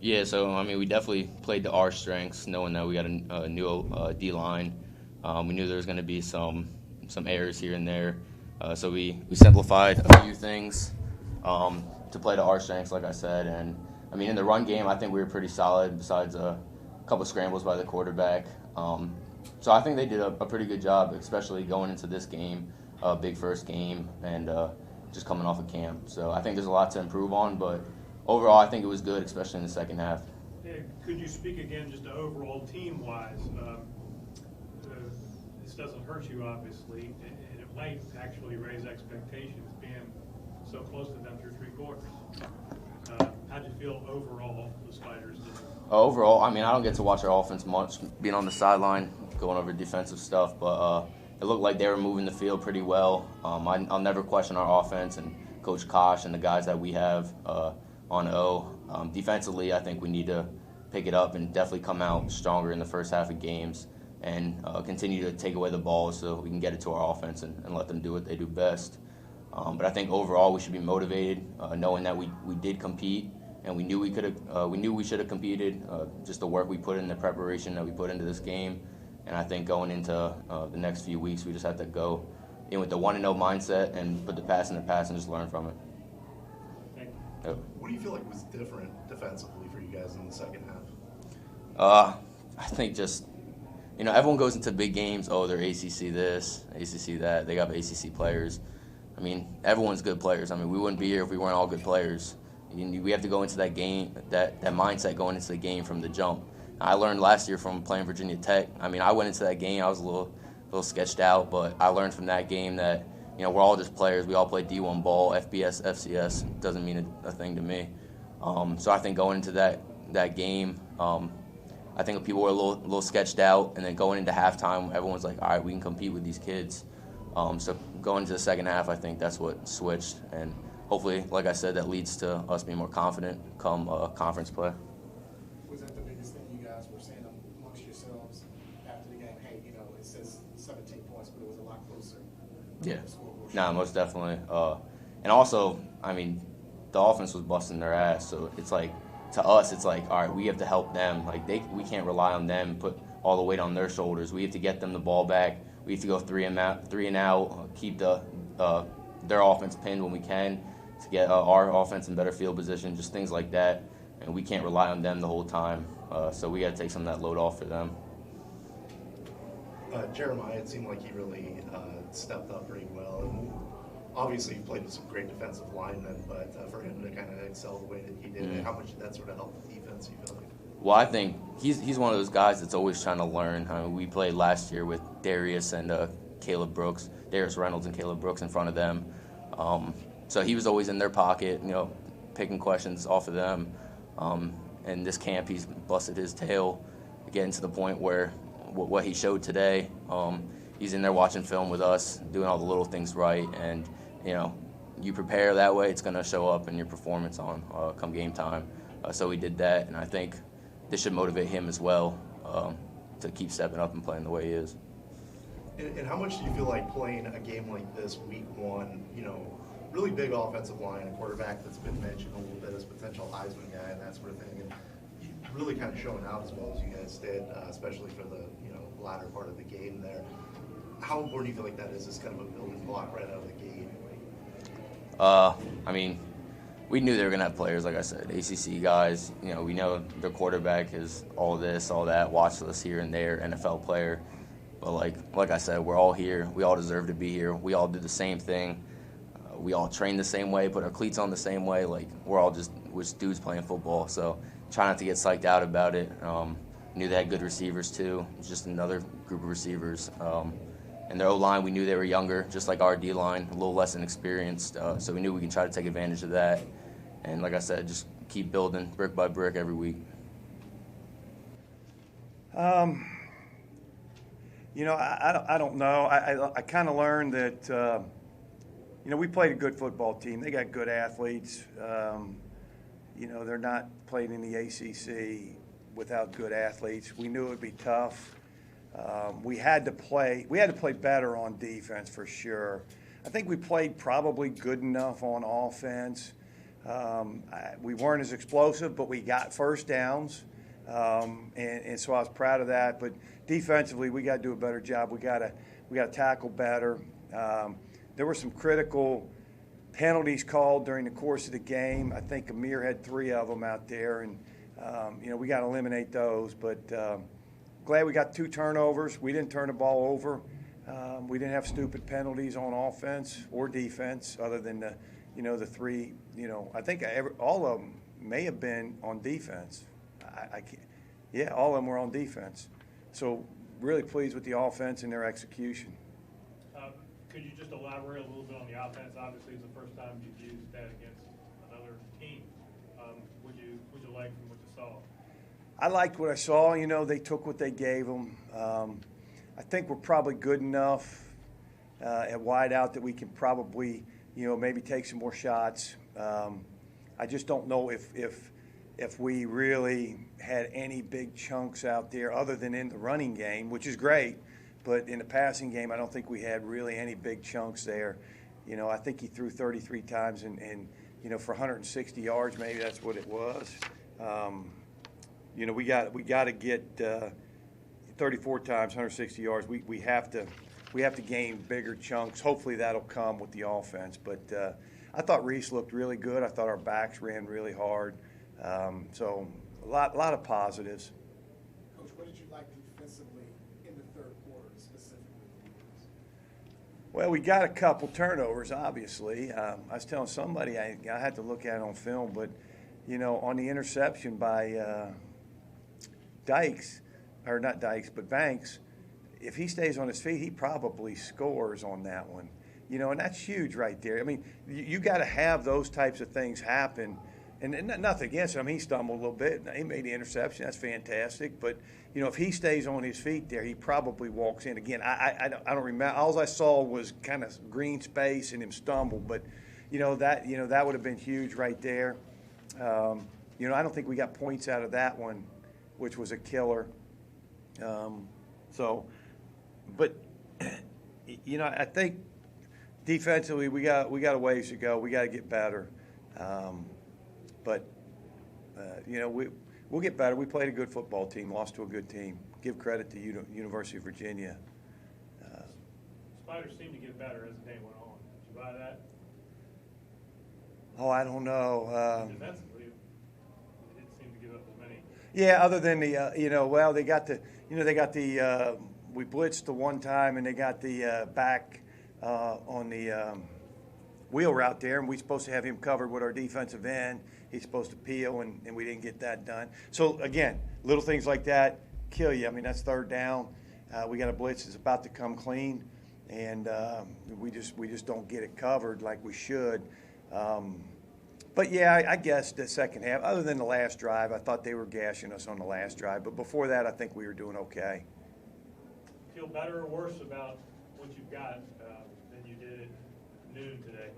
Yeah, so I mean, we definitely played to our strengths, knowing that we got a new D line. We knew there was going to be some errors here and there, so we simplified a few things to play to our strengths, like I said. And I mean, in the run game, I think we were pretty solid, besides a couple scrambles by the quarterback. So I think they did a pretty good job, especially going into this game, big first game, and just coming off of camp. So I think there's a lot to improve on, but overall, I think it was good, especially in the second half. Yeah, could you speak again just overall team-wise? This doesn't hurt you, obviously, and it might actually raise expectations being so close to them through three quarters. How did you feel overall the Spiders did? Overall, I mean, I don't get to watch our offense much, being on the sideline, going over defensive stuff, but it looked like they were moving the field pretty well. I'll never question our offense and Coach Kosh and the guys that we have on O. Defensively, I think we need to pick it up and definitely come out stronger in the first half of games and continue to take away the balls so we can get it to our offense and let them do what they do best. But I think overall we should be motivated, knowing that we did compete and we knew we should have competed. Just the work we put in, the preparation that we put into this game, and I think going into the next few weeks, we just have to go in with the 1-0 mindset and put the past in the past and just learn from it. Thank you. Yep. What do you feel like was different defensively for you guys in the second half? I think just, everyone goes into big games. Oh, they're ACC this, ACC that. They got ACC players. I mean, everyone's good players. I mean, we wouldn't be here if we weren't all good players. We have to go into that game, that mindset going into the game from the jump. I learned last year from playing Virginia Tech. I mean, I went into that game, I was a little sketched out, but I learned from that game that, we're all just players. We all play D1 ball, FBS, FCS. Doesn't mean a thing to me. So I think going into that game, I think people were a little sketched out, and then going into halftime, everyone's like, all right, we can compete with these kids. So going into the second half, I think that's what switched, and hopefully, like I said, that leads to us being more confident come conference play. Was that the biggest thing you guys were saying amongst yourselves after the game? Hey, it says 17 points, but it was a lot closer. Yeah, most definitely. And also, I mean, the offense was busting their ass, so it's like, to us, it's like, all right, we have to help them. Like, we can't rely on them, put all the weight on their shoulders. We have to get them the ball back. We have to go three and out, keep their offense pinned when we can to get our offense in better field position, just things like that. And we can't rely on them the whole time. So we got to take some of that load off for them. Jeremiah, it seemed like he really stepped up pretty well. And obviously, he played with some great defensive linemen, but for him to kind of excel the way that he did, how much did that sort of help the defense, you feel like? Well, I think he's one of those guys that's always trying to learn. I mean, we played last year with Darius and Caleb Brooks, Darius Reynolds and Caleb Brooks in front of them. So he was always in their pocket, picking questions off of them. And this camp, he's busted his tail, getting to the point where what he showed today, he's in there watching film with us, doing all the little things right. And, you prepare that way, it's going to show up in your performance on come game time. So we did that, and I think this should motivate him as well to keep stepping up and playing the way he is. And how much do you feel like playing a game like this, week one, really big offensive line, a quarterback that's been mentioned a little bit as potential Heisman guy and that sort of thing, and you really kind of showing out as well as you guys did, especially for the latter part of the game there. How important do you feel like that is as kind of a building block right out of the gate? I mean, we knew they were going to have players, like I said, ACC guys. We know their quarterback is all this, all that, watch list here and there, NFL player. But like I said, we're all here. We all deserve to be here. We all do the same thing. We all train the same way, put our cleats on the same way. We're all just dudes playing football. So try not to get psyched out about it. Knew they had good receivers too. It was just another group of receivers. And their O-line, we knew they were younger, just like our D-line, a little less inexperienced. So we knew we can try to take advantage of that. And like I said, just keep building brick by brick every week. I don't know. I kind of learned that, we played a good football team. They got good athletes. They're not playing in the ACC without good athletes. We knew it would be tough. We had to play better on defense for sure. I think we played probably good enough on offense. We weren't as explosive, but we got first downs, and so I was proud of that. But defensively, we got to do a better job. We got to tackle better. There were some critical penalties called during the course of the game. I think Amir had 3 of them out there, and we got to eliminate those. But glad we got 2 turnovers. We didn't turn the ball over. We didn't have stupid penalties on offense or defense, other than the 3. I think all of them may have been on defense. I can't. Yeah, all of them were on defense. So really pleased with the offense and their execution. Could you just elaborate a little bit on the offense? Obviously, it's the first time you've used that against another team. Would you like from what you saw? I liked what I saw. They took what they gave them. I think we're probably good enough at wide out that we can probably, maybe take some more shots. I just don't know if we really had any big chunks out there other than in the running game, which is great. But in the passing game, I don't think we had really any big chunks there. I think he threw 33 times and for 160 yards, maybe that's what it was. We got to get 34 times, 160 yards. We have to gain bigger chunks. Hopefully that'll come with the offense. But I thought Reese looked really good. I thought our backs ran really hard. So a lot of positives. Coach, what did you like defensively in the third quarter specifically? Well, we got a couple turnovers, obviously. I was telling somebody I had to look at it on film, but on the interception by Banks, if he stays on his feet, he probably scores on that one. And that's huge right there. I mean, you got to have those types of things happen. And nothing against him. He stumbled a little bit. He made the interception. That's fantastic. But, if he stays on his feet there, he probably walks in. Again, I don't remember. All I saw was kind of green space and him stumble. But, that would have been huge right there. I don't think we got points out of that one, which was a killer. But I think defensively we got a ways to go. We got to get better. But we'll get better. We played a good football team, lost to a good team. Give credit to University of Virginia. Spiders seemed to get better as the day went on. Did you buy that? Oh, I don't know. Defensively, they didn't seem to give up as many. Yeah, other than they got the we blitzed the one time and they got the back on the wheel route there, and we're supposed to have him covered with our defensive end. He's supposed to peel, and we didn't get that done. So, again, little things like that kill you. I mean, that's third down. We got a blitz that's about to come clean, and we just don't get it covered like we should. But, yeah, I guess the second half, other than the last drive, I thought they were gashing us on the last drive. But before that, I think we were doing okay. Feel better or worse about what you've got than you did at noon today?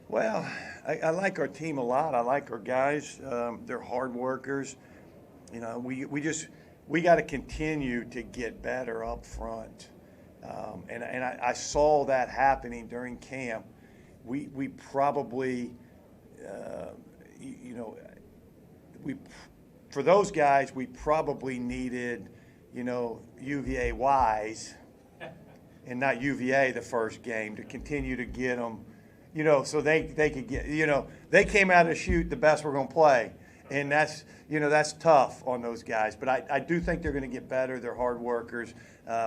Well, I like our team a lot. I like our guys. They're hard workers. We got to continue to get better up front. And I saw that happening during camp. We probably, for those guys, we probably needed, UVA Wise and not UVA the first game to continue to get them. So they could get, they came out of the chute the best we're going to play. And that's tough on those guys. But I do think they're going to get better. They're hard workers.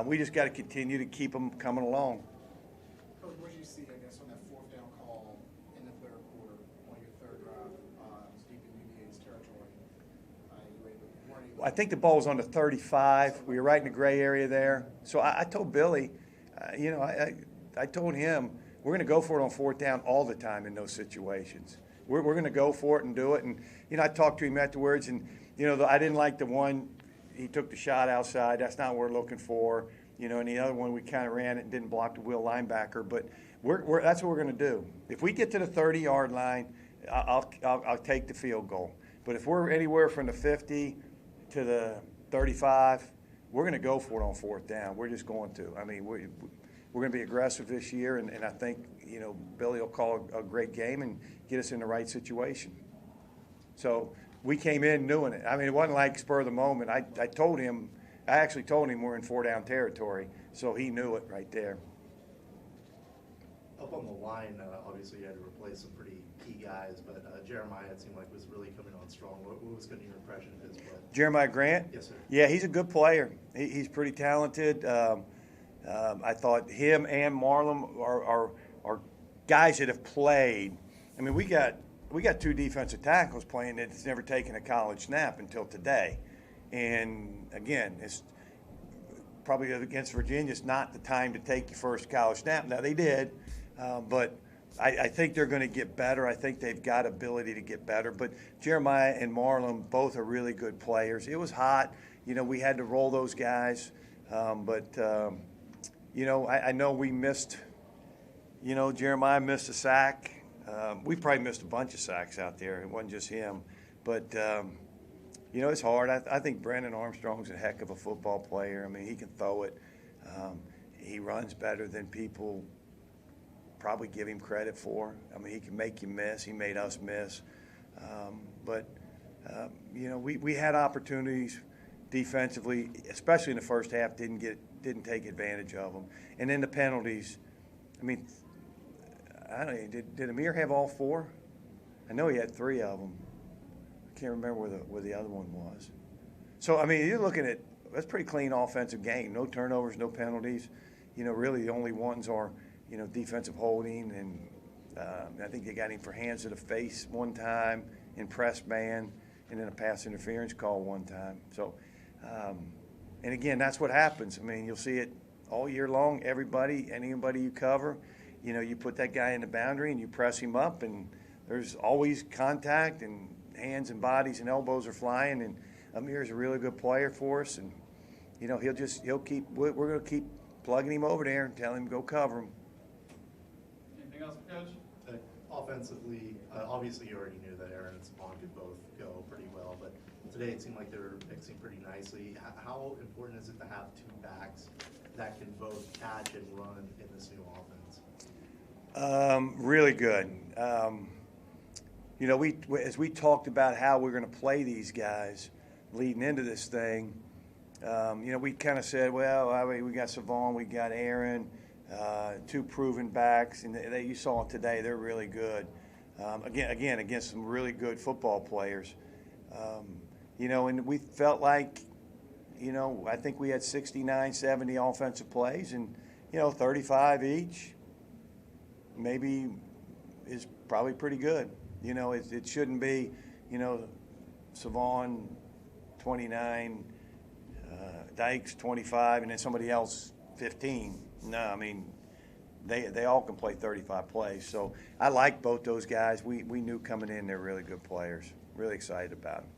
We just got to continue to keep them coming along. Coach, what did you see, I guess, on that fourth down call in the third quarter on your third drive? It was deep in UVA's territory. I think the ball was on the 35. We were right in the gray area there. So I told Billy, I told him, we're going to go for it on fourth down all the time in those situations. We're going to go for it and do it. And, I talked to him afterwards, and, I didn't like the one, he took the shot outside. That's not what we're looking for. And the other one, we kind of ran it and didn't block the wheel linebacker. But that's what we're going to do. If we get to the 30-yard line, I'll take the field goal. But if we're anywhere from the 50 to the 35, we're going to go for it on fourth down. We're just going to. I mean, we're going to be aggressive this year, and I think, you know, Billy will call a great game and get us in the right situation. So we came in knowing it. I mean, it wasn't like spur of the moment. I actually told him we're in 4-down territory, so he knew it right there. Up on the line, obviously you had to replace some pretty key guys, but Jeremiah, it seemed like, was really coming on strong. What was kind of your impression of his play? Jeremiah Grant? Yes, sir. Yeah, he's a good player. He's pretty talented. I thought him and Marlon are guys that have played. I mean, we got 2 defensive tackles playing that's never taken a college snap until today. And, again, it's probably against Virginia, it's not the time to take your first college snap. Now, they did, but I think they're going to get better. I think they've got ability to get better. But Jeremiah and Marlon both are really good players. It was hot. You know, we had to roll those guys. You know, I know we missed, you know, Jeremiah missed a sack. We probably missed a bunch of sacks out there. It wasn't just him. But, you know, it's hard. I think Brandon Armstrong's a heck of a football player. I mean, he can throw it. He runs better than people probably give him credit for. I mean, he can make you miss. He made us miss. You know, we had opportunities defensively, especially in the first half, didn't take advantage of them. And then the penalties, I mean, I don't know, did Amir have all 4? I know he had 3 of them. I can't remember where the other one was. So, I mean, you're looking at, that's a pretty clean offensive game. No turnovers, no penalties. You know, really the only ones are, you know, defensive holding, and I think they got him for hands to the face one time in press man, and then a pass interference call one time. So, and again, that's what happens. I mean, you'll see it all year long. Anybody you cover, you know, you put that guy in the boundary and you press him up, and there's always contact, and hands and bodies and elbows are flying. And Amir's a really good player for us, and you know, we're going to keep plugging him over there and telling him go cover him. Anything else, Coach? Offensively, obviously you already knew that Aaron and Spawn could both go pretty well, but today it seemed like they were mixing pretty nicely. How important is it to have 2 backs that can both catch and run in this new offense? Really good. You know, as we talked about how we're going to play these guys leading into this thing, you know, we kind of said, well, we got Savon, we got Aaron, 2 proven backs, and you saw it today. They're really good. Again, against some really good football players. You know, and we felt like, you know, I think we had 69, 70 offensive plays, and, you know, 35 each maybe is probably pretty good. You know, it shouldn't be, you know, Savon 29, Dykes 25, and then somebody else 15. No, I mean, they all can play 35 plays. So I like both those guys. We knew coming in they're really good players. Really excited about them.